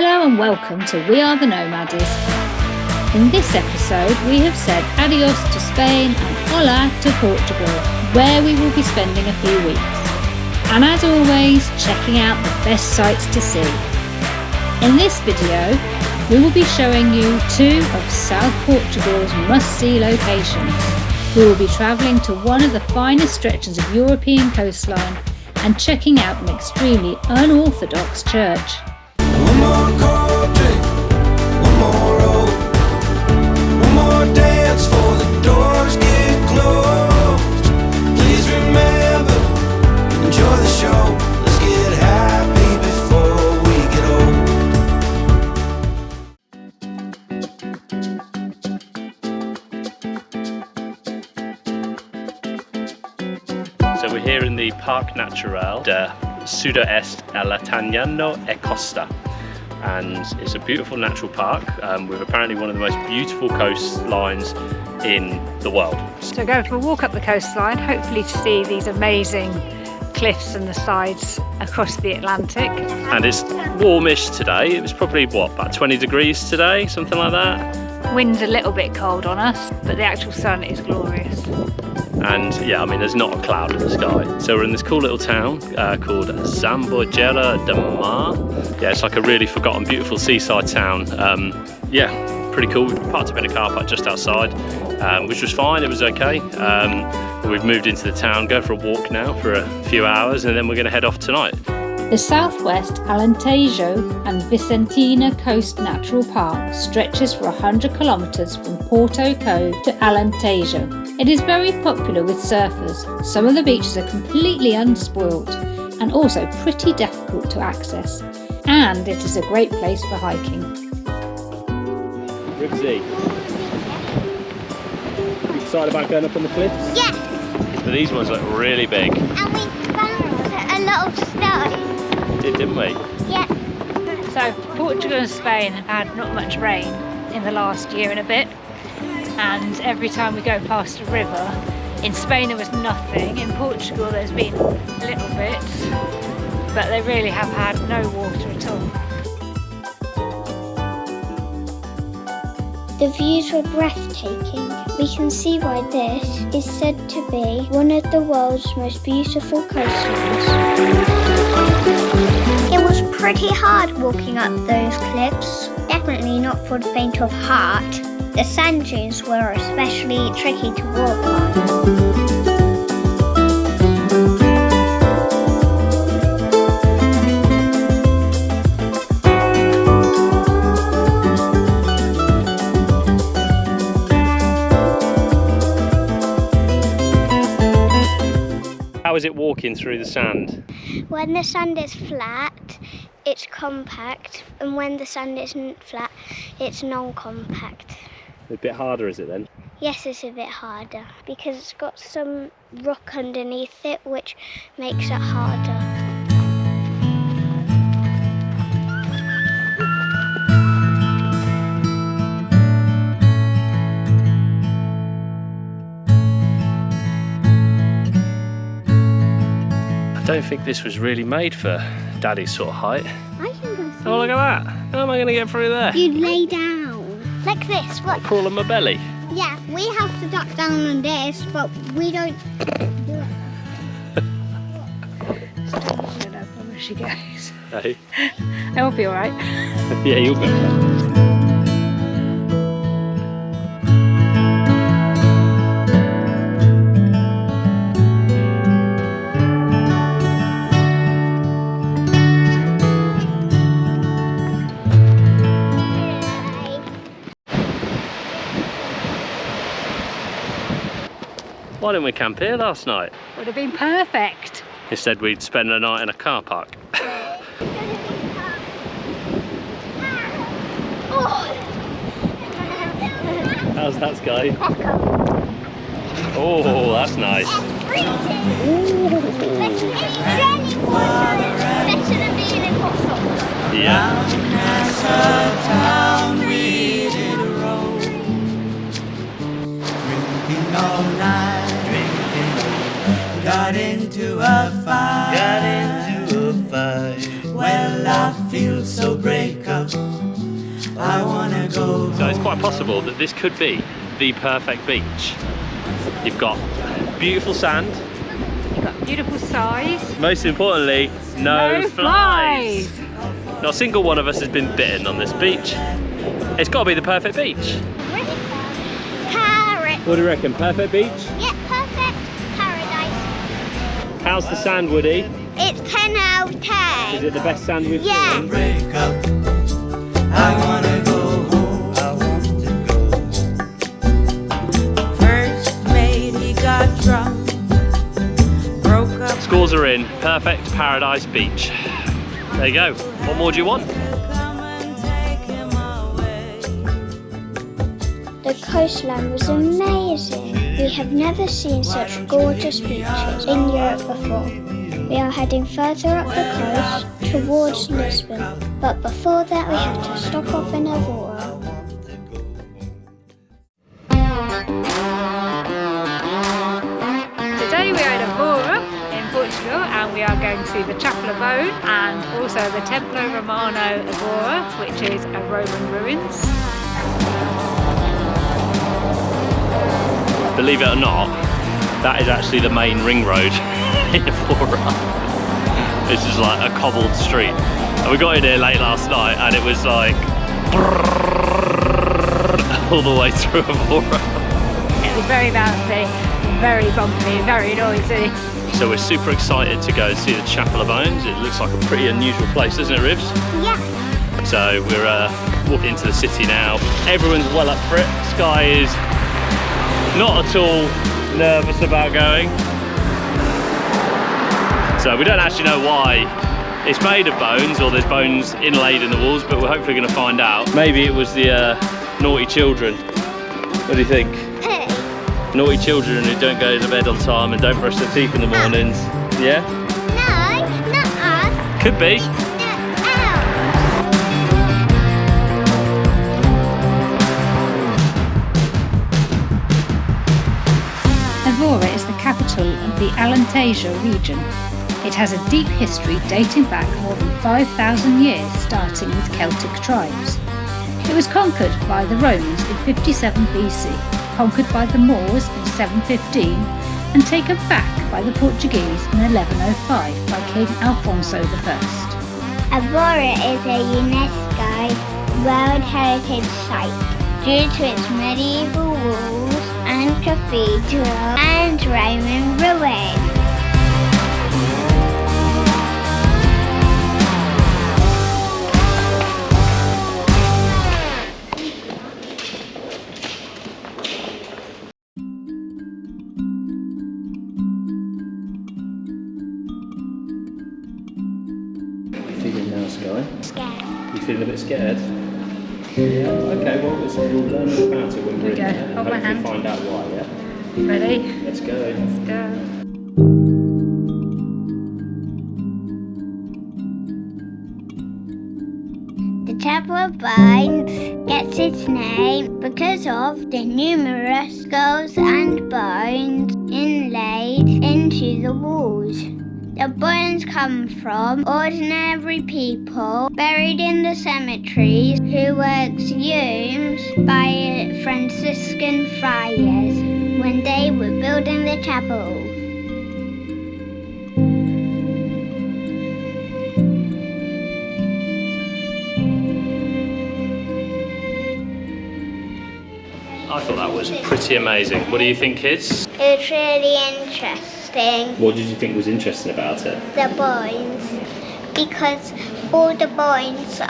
Hello and welcome to We Are the Nomades. In this episode we have said adios to Spain and hola to Portugal, where we will be spending a few weeks. And as always, checking out the best sights to see. In this video, we will be showing you two of South Portugal's must-see locations. We will be travelling to one of the finest stretches of European coastline and checking out an extremely unorthodox church. One more cold drink, one more roll, one more dance for the doors get closed. Please remember, enjoy the show. Let's get happy before we get old. So we're here in the Parque Natural de Sudoeste Alentejano e Costa, and it's a beautiful natural park with apparently one of the most beautiful coastlines in the world. So we're going for a walk up the coastline, hopefully to see these amazing cliffs and the sides across the Atlantic. And it's warmish today. It was probably what, about 20 degrees today, something like that. Wind's a little bit cold on us, but the actual sun is glorious. And yeah, I mean, there's not a cloud in the sky. So we're in this cool little town called Zambujeira de Mar. Yeah, it's like a really forgotten, beautiful seaside town. Yeah, pretty cool. We parked up in a car park just outside, which was fine, it was okay. We've moved into the town, go for a walk now for a few hours, and then we're gonna head off tonight. The Southwest Alentejo and Vicentina Coast Natural Park stretches for 100 kilometres from Porto Cove to Alentejo. It is very popular with surfers. Some of the beaches are completely unspoilt and also pretty difficult to access. And it is a great place for hiking. Ribsy, you excited about going up on the cliffs? Yes! But these ones look really big. And we found a lot of stone. Didn't we? Yeah. So Portugal and Spain have had not much rain in the last year and a bit, and every time we go past a river, in Spain there was nothing, in Portugal there's been little bits, but they really have had no water at all. The views were breathtaking. We can see why this is said to be one of the world's most beautiful coastlines. It was pretty hard walking up those cliffs, definitely not for the faint of heart. The sand dunes were especially tricky to walk on. How is it walking through the sand? When the sand is flat, it's compact, and when the sand isn't flat, it's non-compact. A bit harder, is it then? Yes, it's a bit harder because it's got some rock underneath it, which makes it harder. I don't think this was really made for Daddy's sort of height. I can go through. Oh, look at that. How am I going to get through there? You lay down. Like this. What? Crawl on my belly. Yeah, we have to duck down on this, but we don't do it. I promise she goes. Hey. It will be alright. Yeah, you'll be okay. Why didn't we camp here last night? Would have been perfect. Instead we'd spend the night in a car park. How's that, Sky? Oh, that's nice. Yeah. all night, got into a fight, Well, I feel so break up, go. So it's quite possible that this could be the perfect beach. You've got beautiful sand. You've got beautiful size. Most importantly, no flies. Not a single one of us has been bitten on this beach. It's got to be the perfect beach. Carrot. What do you reckon? Perfect beach? Yeah, perfect paradise. How's the sand, Woody? It's 10 out of Is 10. it the best sand we've Yeah. seen? Break up. I wanna go home. I want to go. First mate, he got drunk, broke up. Scores are in. Perfect paradise beach. There you go. What more do you want? Come and take him away. The coastline was amazing. We have never seen such gorgeous beaches in Europe before. We are heading further up the coast towards Lisbon, but before that we have to stop off in Évora. Today we are in Évora in Portugal, and we are going to the Chapel of Bone and also the Templo Romano Évora, which is a Roman ruins. Believe it or not, that is actually the main ring road in Évora. This is like a cobbled street. And we got in here late last night and it was like all the way through Évora. It was very bouncy, very bumpy, very noisy. So we're super excited to go and see the Chapel of Bones. It looks like a pretty unusual place, doesn't it, Rivs? Yeah. So we're walking into the city now. Everyone's well up for it. Sky is not at all nervous about going. So we don't actually know why it's made of bones or there's bones inlaid in the walls, but we're hopefully going to find out. Maybe it was the naughty children. What do you think? Hey. Naughty children who don't go to bed on time and don't brush their teeth in the mornings. Yeah? No, not us. Could be. The elves. Évora is the capital of the Alentejo region. It has a deep history dating back more than 5,000 years, starting with Celtic tribes. It was conquered by the Romans in 57 BC, conquered by the Moors in 715, and taken back by the Portuguese in 1105 by King Alfonso I. Évora is a UNESCO World Heritage Site due to its medieval walls and cathedral and Roman ruins. Feeling now, Sky? Scared. You feeling a bit scared? Yeah. Okay, well, we'll learn all about it when we're in Okay, there and hold my hopefully hand. find out why, yeah? Ready? Let's go. Let's go. The Chapel of Bones gets its name because of the numerous skulls and bones inlaid into the walls. The bones come from ordinary people buried in the cemeteries who were exhumed by Franciscan friars when they were building the chapel. I thought that was pretty amazing. What do you think, kids? It's really interesting, What did you think was interesting about it? the bones, because all the bones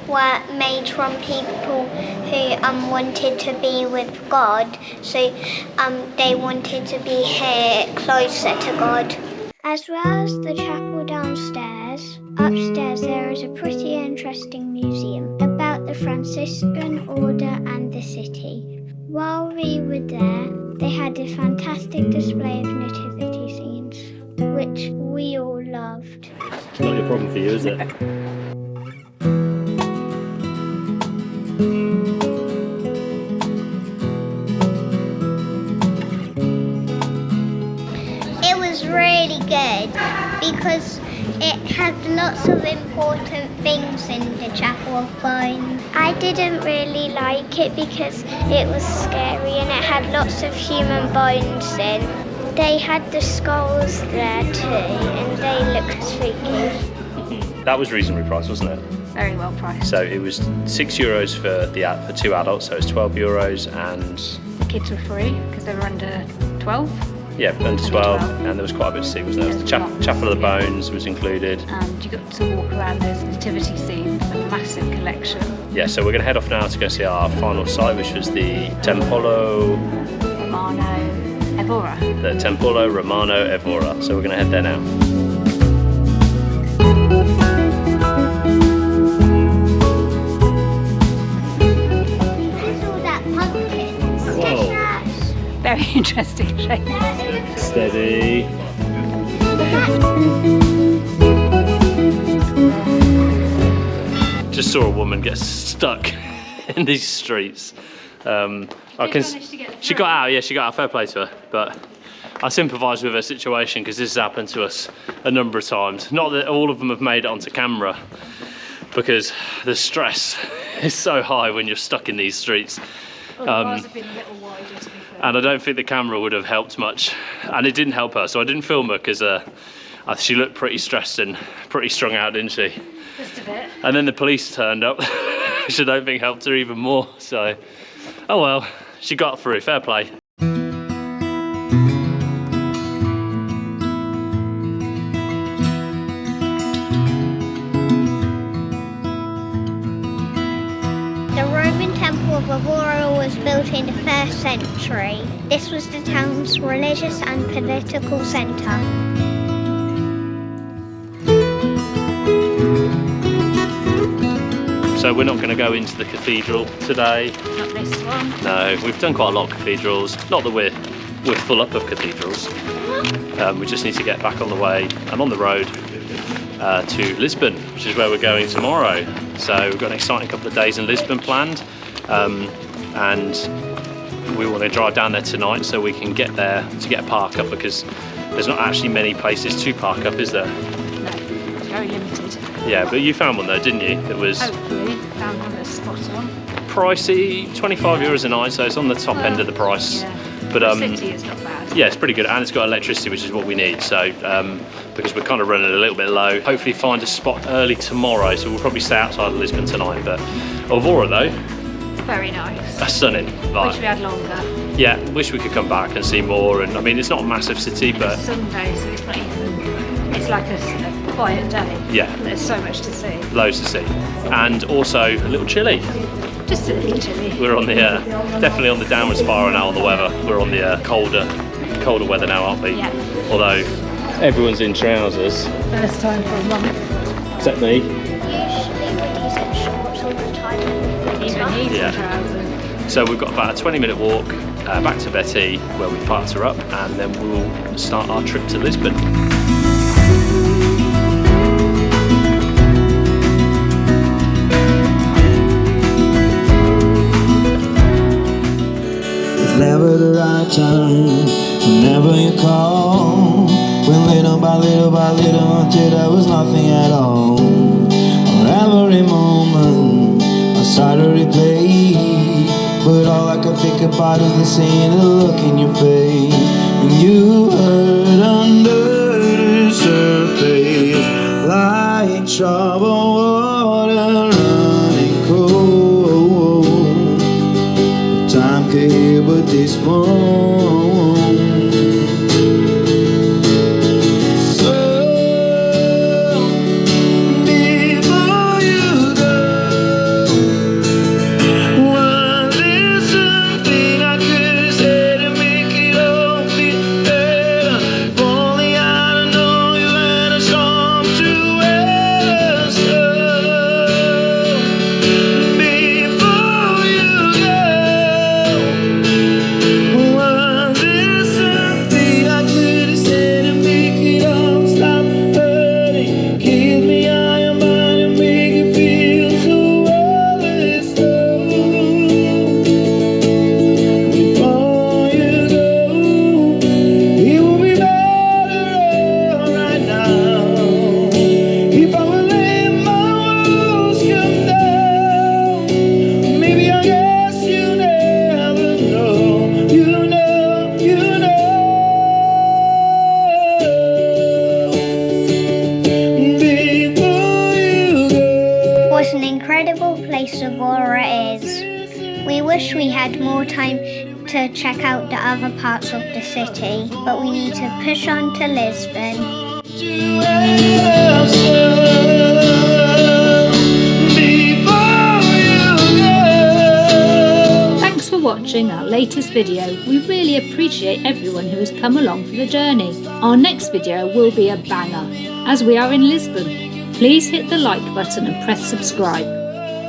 were made from people who wanted to be with God, so they wanted to be here closer to God. As well as the chapel downstairs, upstairs there is a pretty interesting museum about the Franciscan order and the city. While we were there, they had a fantastic display of nativity scenes, which we all loved. It's not your problem for you, is it? It was really good because it had lots lots of important things in the Chapel of Bones. I didn't really like it because it was scary and it had lots of human bones in. They had the skulls there too and they looked spooky. That was reasonably priced, wasn't it? Very well priced. So it was €6 for 2 adults, so it's €12, and The kids were free because they were under 12. yeah, under 12, and there was quite a bit to see, wasn't there? The Lots, Chapel of the yeah. Bones was included. And you got to walk around this nativity scene, a massive collection. Yeah, so we're going to head off now to go see our final site, which was the Tempolo Romano Évora. Romano Évora. So we're going to head there now. There's all that pumpkins. Whoa. Very interesting shape. Steady. Just saw a woman get stuck in these streets. She got out, yeah, she got out, fair play to her, but I sympathise with her situation because this has happened to us a number of times. Not that all of them have made it onto camera, because the stress is so high when you're stuck in these streets. Have been a little wider, to be fair. And I don't think the camera would have helped much, and it didn't help her, so I didn't film her because she looked pretty stressed and pretty strung out, didn't she? Just a bit. And then the police turned up, which I don't think helped her even more, so oh well, she got through, fair play. The Roman Temple of Évora was built in the 1st century. This was the town's religious and political centre. So we're not going to go into the cathedral today. Not this one. No, we've done quite a lot of cathedrals. Not that we're full up of cathedrals. We just need to get back on the way and on the road to Lisbon, which is where we're going tomorrow. So we've got an exciting couple of days in Lisbon planned, and we want to drive down there tonight so we can get there to get a park up, because there's not actually many places to park up, is there? No, it's very limited. Yeah, but you found one though, didn't you? It was Hopefully, found one that's spot on. pricey, €25 a night, so it's on the top end of the price. Yeah. But For the city, it's not bad. yeah, it's pretty good, and it's got electricity, which is what we need. So because we're kind of running a little bit low, hopefully find a spot early tomorrow. So we'll probably stay outside of Lisbon tonight. But Évora though, Very nice. that's stunning. Like, Wish we had longer. yeah, wish we could come back and see more. And I mean, it's not a massive city, but It's Sunday, so it's not even. It's like a quiet day. yeah, There's so much to see. loads to see, and also a little chilly. Just a little chilly. We're on the definitely on the downward spiral now on the weather. We're on the colder weather now, aren't we? Yeah. Although everyone's in trousers, First time for a month. except me. Usually Woody's in shorts all the time. Even he's Yeah. in trousers. So we've got about a 20-minute walk back to Betty, where we parked her up, and then we'll start our trip to Lisbon. Never the right time, whenever you call. When little by little until there was nothing at all. Or every moment I start to replay, but all I can think about is the seeing the look in your face. And you hurt under the surface, like troubled water running cold. Time can't heal but this moment. So before you go, was there something I could say to make it all feel better? If only I'd known you had a storm to weather. So before you go, incredible place Évora is. We wish we had more time to check out the other parts of the city, but we need to push on to Lisbon. Thanks for watching our latest video. We really appreciate everyone who has come along for the journey. Our next video will be a banger, as we are in Lisbon. Please hit the like button and press subscribe.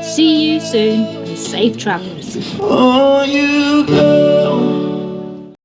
See you soon and safe travels. Oh, you go.